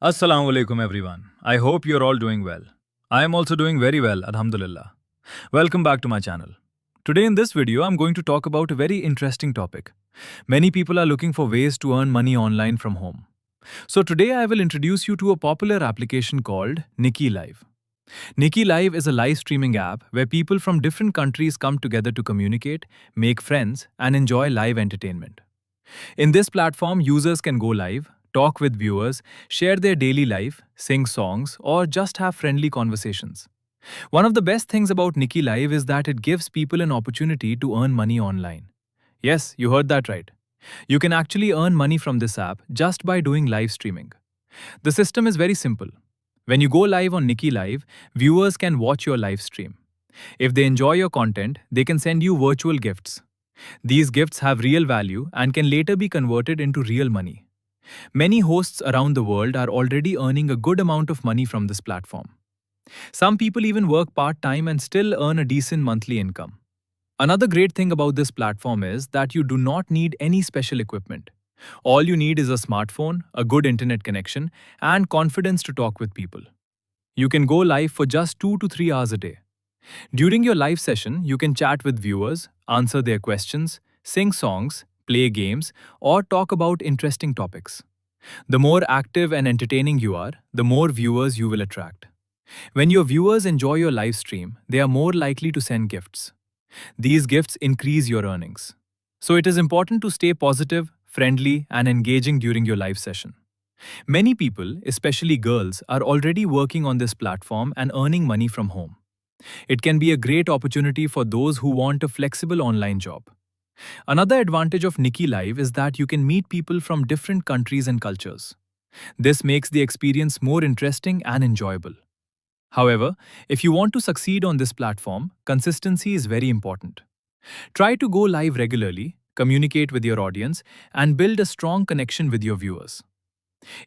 Assalamu Alaikum everyone. I hope you're all doing well. I am also doing very well, Alhamdulillah. Welcome back to my channel. Today in this video, I'm going to talk about a very interesting topic. Many people are looking for ways to earn money online from home. So today I will introduce you to a popular application called Niki Live. Niki Live is a live streaming app where people from different countries come together to communicate, make friends, and enjoy live entertainment. In this platform, users can go live, talk with viewers, share their daily life, sing songs, or just have friendly conversations. One of the best things about Niki Live is that it gives people an opportunity to earn money online. Yes, you heard that right. You can actually earn money from this app just by doing live streaming. The system is very simple. When you go live on Niki Live, viewers can watch your live stream. If they enjoy your content, they can send you virtual gifts. These gifts have real value and can later be converted into real money. Many hosts around the world are already earning a good amount of money from this platform. Some people even work part-time and still earn a decent monthly income. Another great thing about this platform is that you do not need any special equipment. All you need is a smartphone, a good internet connection, and confidence to talk with people. You can go live for just 2 to 3 hours a day. During your live session, you can chat with viewers, answer their questions, sing songs, play games, or talk about interesting topics. The more active and entertaining you are, the more viewers you will attract. When your viewers enjoy your live stream, they are more likely to send gifts. These gifts increase your earnings. So it is important to stay positive, friendly, and engaging during your live session. Many people, especially girls, are already working on this platform and earning money from home. It can be a great opportunity for those who want a flexible online job. Another advantage of Niki Live is that you can meet people from different countries and cultures. This makes the experience more interesting and enjoyable. However, if you want to succeed on this platform, consistency is very important. Try to go live regularly, communicate with your audience, and build a strong connection with your viewers.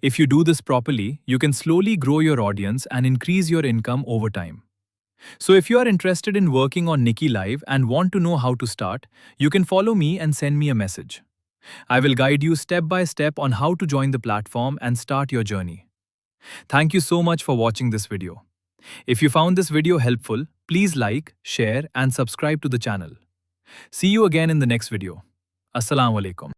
If you do this properly, you can slowly grow your audience and increase your income over time. So if you are interested in working on Niki Live and want to know how to start, you can follow me and send me a message. I will guide you step by step on how to join the platform and start your journey. Thank you so much for watching this video. If you found this video helpful, please like, share, and subscribe to the channel. See you again in the next video. Assalamu Alaikum.